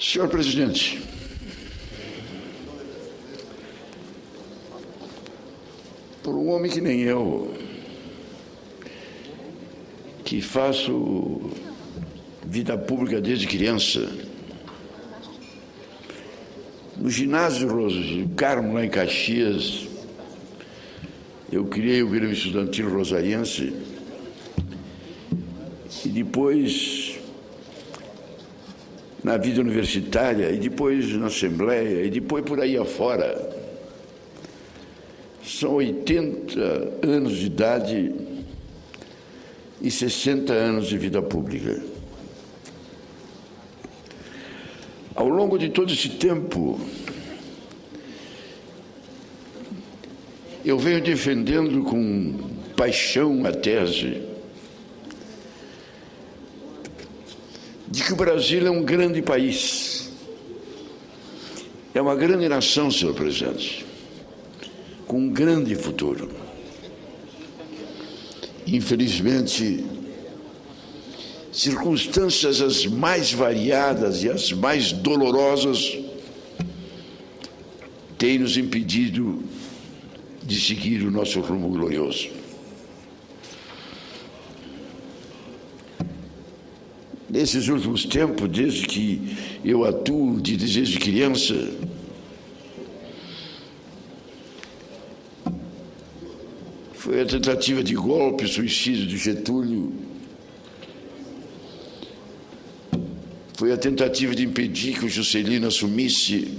Senhor presidente, por um homem que nem eu, que faço vida pública desde criança, no ginásio do Carmo, lá em Caxias, eu criei o Grêmio Estudantil Rosariense e depois na vida universitária, e depois na Assembleia, e depois por aí afora. São 80 anos de idade e 60 anos de vida pública. Ao longo de todo esse tempo, eu venho defendendo com paixão a tese de que o Brasil é um grande país, é uma grande nação, senhor presidente, com um grande futuro. Infelizmente, circunstâncias as mais variadas e as mais dolorosas têm nos impedido de seguir o nosso rumo glorioso. Nesses últimos tempos, desde que eu atuo desde criança, foi a tentativa de golpe, o suicídio de Getúlio, foi a tentativa de impedir que o Juscelino assumisse,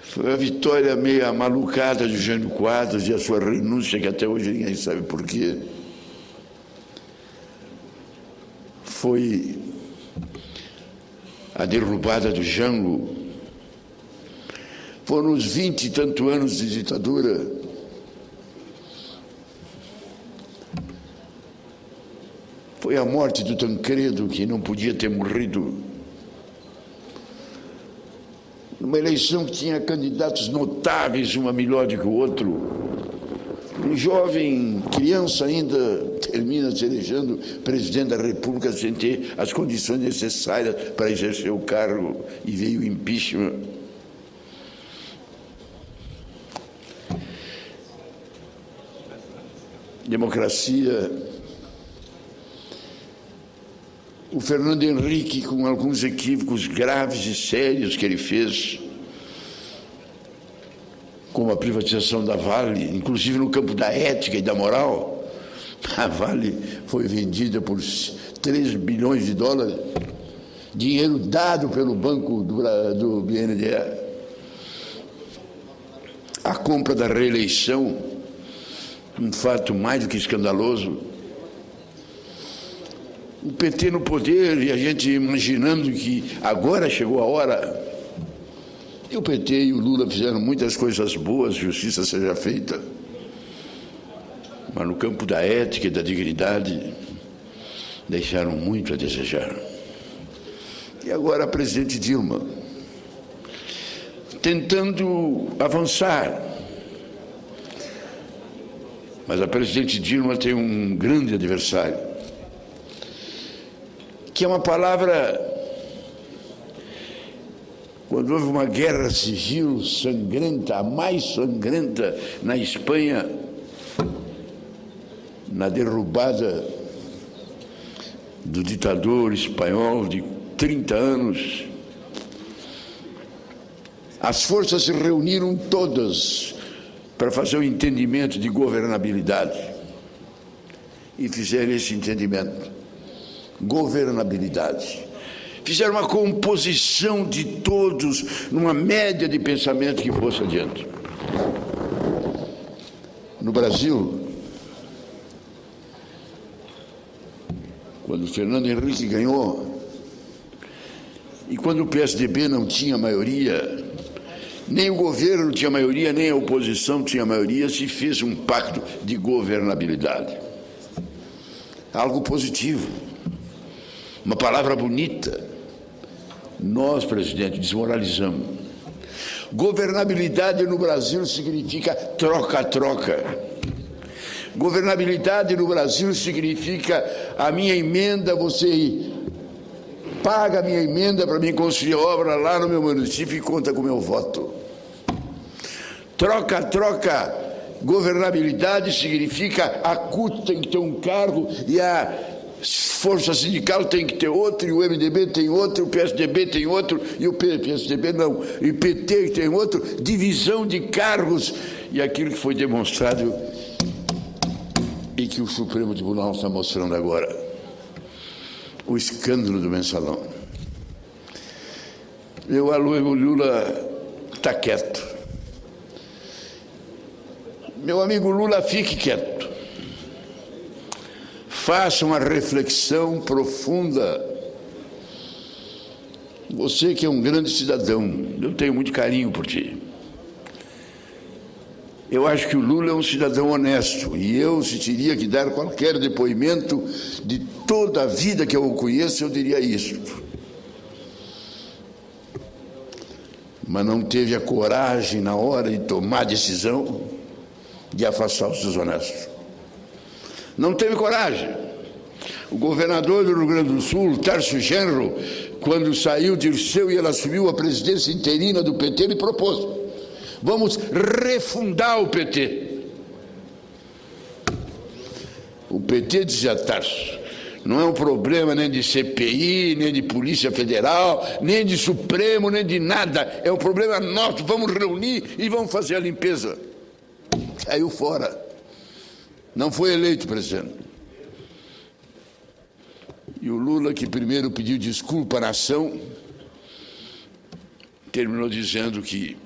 foi a vitória meio amalucada de Jânio Quadros e a sua renúncia, que até hoje ninguém sabe por quê. Foi a derrubada do Jango. Foram os 20 e tantos anos de ditadura. Foi a morte do Tancredo, que não podia ter morrido. Numa eleição que tinha candidatos notáveis, uma melhor do que o outro. Um jovem, criança ainda, termina se elegendo presidente da República sem ter as condições necessárias para exercer o cargo, e veio o impeachment. Democracia. O Fernando Henrique, com alguns equívocos graves e sérios que ele fez, como a privatização da Vale, inclusive no campo da ética e da moral. A Vale foi vendida por 3 bilhões de dólares, dinheiro dado pelo Banco do BNDES. A compra da reeleição, um fato mais do que escandaloso. O PT no poder e a gente imaginando que agora chegou a hora. E o PT e o Lula fizeram muitas coisas boas, justiça seja feita. Mas no campo da ética e da dignidade, deixaram muito a desejar. E agora a presidente Dilma, tentando avançar. Mas a presidente Dilma tem um grande adversário, que é uma palavra. Quando houve uma guerra civil sangrenta, a mais sangrenta na Espanha, na derrubada do ditador espanhol de 30 anos, as forças se reuniram todas para fazer um entendimento de governabilidade. E fizeram esse entendimento. Governabilidade. Fizeram uma composição de todos, numa média de pensamento que fosse adiante. No Brasil, quando Fernando Henrique ganhou, e quando o PSDB não tinha maioria, nem o governo tinha maioria, nem a oposição tinha maioria, se fez um pacto de governabilidade. Algo positivo, uma palavra bonita. Nós, presidente, desmoralizamos. Governabilidade no Brasil significa troca-troca. Governabilidade no Brasil significa a minha emenda, você paga a minha emenda para mim construir obra lá no meu município e conta com o meu voto. Troca, governabilidade significa a CUT tem que ter um cargo e a Força Sindical tem que ter outro, e o MDB tem outro, o PSDB tem outro, e o PSDB não, e o PT tem outro, divisão de cargos, e aquilo que foi demonstrado e que o Supremo Tribunal está mostrando agora, o escândalo do mensalão. Meu amigo Lula está quieto. Meu amigo Lula, fique quieto. Faça uma reflexão profunda. Você que é um grande cidadão, eu tenho muito carinho por ti. Eu acho que o Lula é um cidadão honesto, e eu, se teria que dar qualquer depoimento de toda a vida que eu o conheço, eu diria isso. Mas não teve a coragem, na hora de tomar a decisão, de afastar os desonestos. Não teve coragem. O governador do Rio Grande do Sul, Tarcísio Genro, quando saiu Dirceu e ele assumiu a presidência interina do PT, ele propôs: vamos refundar o PT. O PT dizia: Tarcísio, não é um problema nem de CPI, nem de Polícia Federal, nem de Supremo, nem de nada. É um problema nosso, vamos reunir e vamos fazer a limpeza. Caiu fora. Não foi eleito presidente. E o Lula, que primeiro pediu desculpa à nação, terminou dizendo que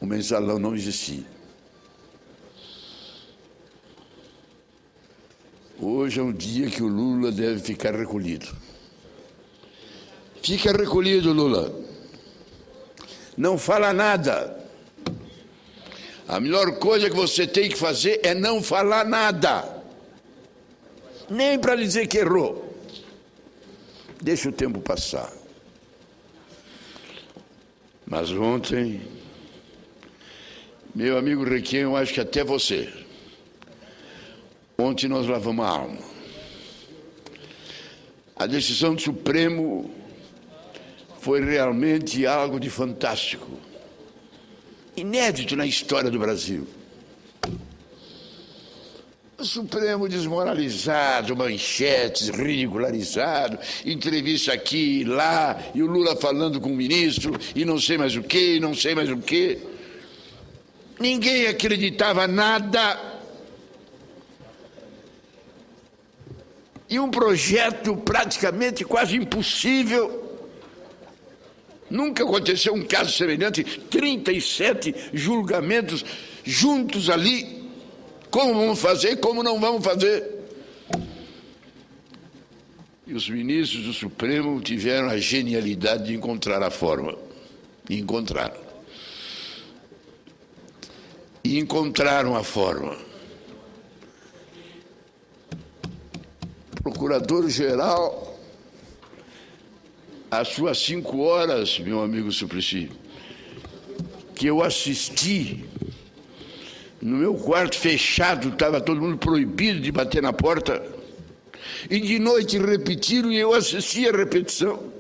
o mensalão não existia. Hoje é um dia que o Lula deve ficar recolhido. Fica recolhido, Lula. Não fala nada. A melhor coisa que você tem que fazer é não falar nada. Nem para dizer que errou. Deixa o tempo passar. Mas ontem, meu amigo Requiem, eu acho que até você, ontem nós lavamos a alma. A decisão do Supremo foi realmente algo de fantástico. Inédito na história do Brasil. O Supremo desmoralizado, manchetes, ridicularizado, entrevista aqui e lá, e o Lula falando com o ministro, e não sei mais o quê, e não sei mais o quê. Ninguém acreditava nada. E um projeto praticamente quase impossível. Nunca aconteceu um caso semelhante, 37 julgamentos juntos ali. Como vamos fazer, como não vamos fazer? E os ministros do Supremo tiveram a genialidade de encontrar a forma. E encontraram. E encontraram a forma. O procurador-geral, às suas 5 horas, meu amigo Suplicy, que eu assisti, no meu quarto fechado, estava todo mundo proibido de bater na porta, e de noite repetiram e eu assisti a repetição.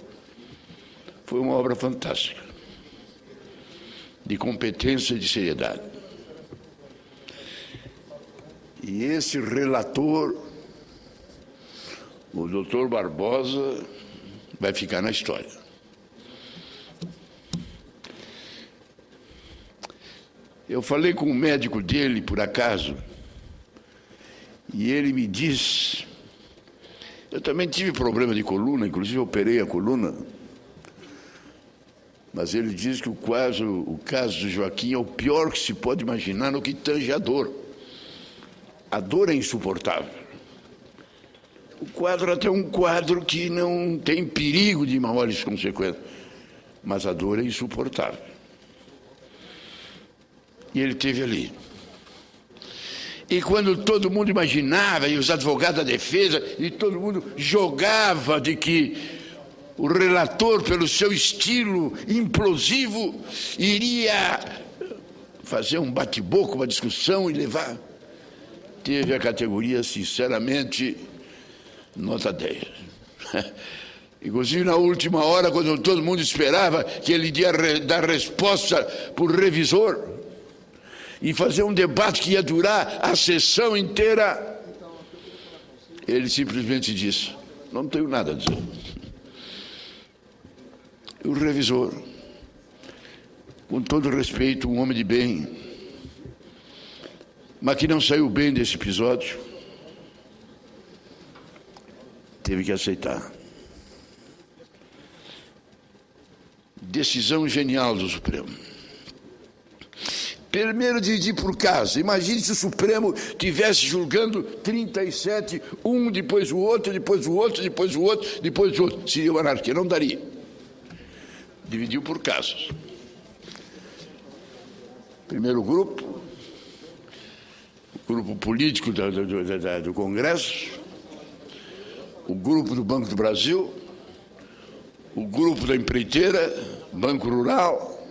Foi uma obra fantástica, de competência e de seriedade. E esse relator, o doutor Barbosa, vai ficar na história. Eu falei com o médico dele, por acaso, e ele me diz... Eu também tive problema de coluna, inclusive operei a coluna, mas ele diz que o caso do Joaquim é o pior que se pode imaginar no que tange a dor. A dor é insuportável. O quadro até é um quadro que não tem perigo de maiores consequências, mas a dor é insuportável. E ele esteve ali. E quando todo mundo imaginava, e os advogados da defesa, e todo mundo jogava de que o relator, pelo seu estilo implosivo, iria fazer um bate-boca, uma discussão e levar, teve a categoria, sinceramente, nota 10. Inclusive, na última hora, quando todo mundo esperava que ele ia dar resposta por revisor e fazer um debate que ia durar a sessão inteira, ele simplesmente disse: não tenho nada a dizer. E o revisor, com todo respeito, um homem de bem, mas que não saiu bem desse episódio, teve que aceitar. Decisão genial do Supremo. Primeiro dividir por caso. Imagine se o Supremo tivesse julgando 37, um depois o outro, depois o outro, depois o outro, depois o outro. Seria uma anarquia, não daria. Dividiu por casos. Primeiro grupo, o grupo político do Congresso, o grupo do Banco do Brasil, o grupo da empreiteira, Banco Rural,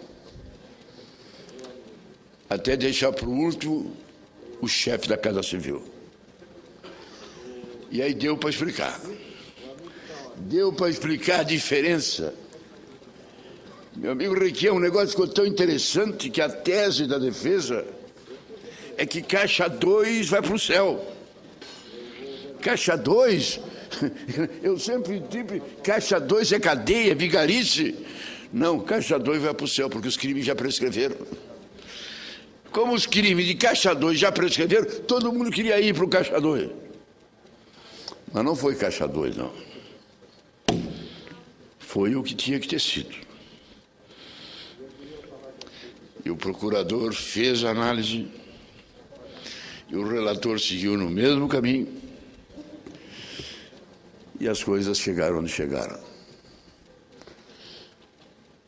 até deixar para o último o chefe da Casa Civil. E aí deu para explicar. Deu para explicar a diferença. Meu amigo Requião, um negócio ficou tão interessante que a tese da defesa é que Caixa 2 vai para o céu. Caixa 2, eu sempre digo, Caixa 2 é cadeia, vigarice. Não, Caixa 2 vai para o céu, porque os crimes já prescreveram. Como os crimes de Caixa 2 já prescreveram, todo mundo queria ir para o Caixa 2. Mas não foi Caixa 2, não. Foi o que tinha que ter sido. E o procurador fez a análise, e o relator seguiu no mesmo caminho, e as coisas chegaram onde chegaram.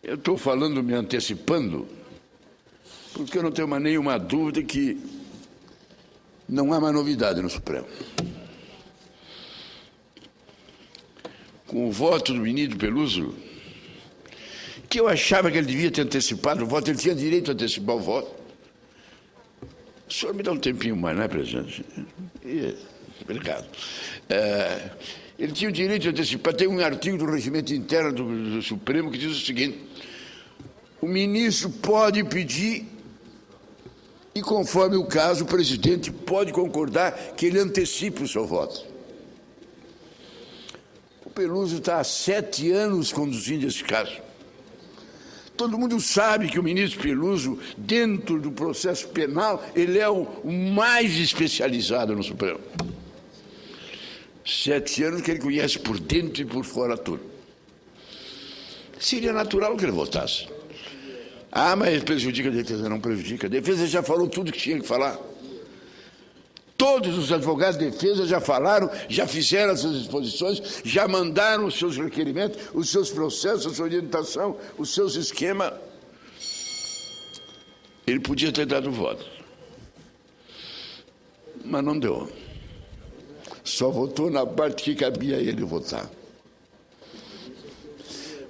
Eu estou falando, me antecipando, porque eu não tenho mais nenhuma dúvida que não há mais novidade no Supremo. Com o voto do ministro Peluso, que eu achava que ele devia ter antecipado o voto, ele tinha direito a antecipar o voto. O senhor me dá um tempinho mais, não é, presidente? Obrigado. Ele tinha o direito de antecipar. Tem um artigo do regimento interno do Supremo que diz o seguinte: o ministro pode pedir, e conforme o caso, o presidente pode concordar que ele antecipe o seu voto. O Peluso está há 7 anos conduzindo esse caso. Todo mundo sabe que o ministro Peluso, dentro do processo penal, ele é o mais especializado no Supremo. 7 anos que ele conhece por dentro e por fora tudo. Seria natural que ele votasse. Ah, mas prejudica a defesa. Não prejudica. A defesa já falou tudo que tinha que falar. Todos os advogados de defesa já falaram, já fizeram as suas exposições, já mandaram os seus requerimentos, os seus processos, a sua orientação, os seus esquemas. Ele podia ter dado voto, mas não deu. Só votou na parte que cabia a ele votar.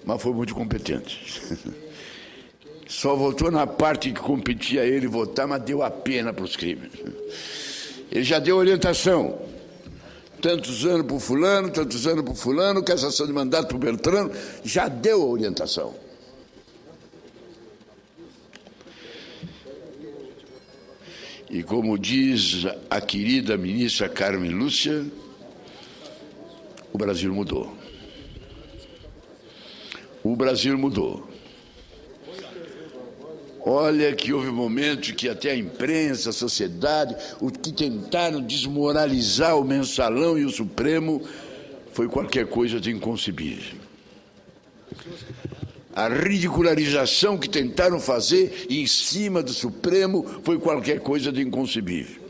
Mas foi muito competente. Só votou na parte que competia a ele votar, mas deu a pena para os crimes. Ele já deu orientação. Tantos anos para o fulano, tantos anos para o fulano, cassação de mandato para o Beltrano, já deu a orientação. E como diz a querida ministra Carmen Lúcia, o Brasil mudou. O Brasil mudou. Olha que houve momentos que até a imprensa, a sociedade, os que tentaram desmoralizar o Mensalão e o Supremo, foi qualquer coisa de inconcebível. A ridicularização que tentaram fazer em cima do Supremo foi qualquer coisa de inconcebível.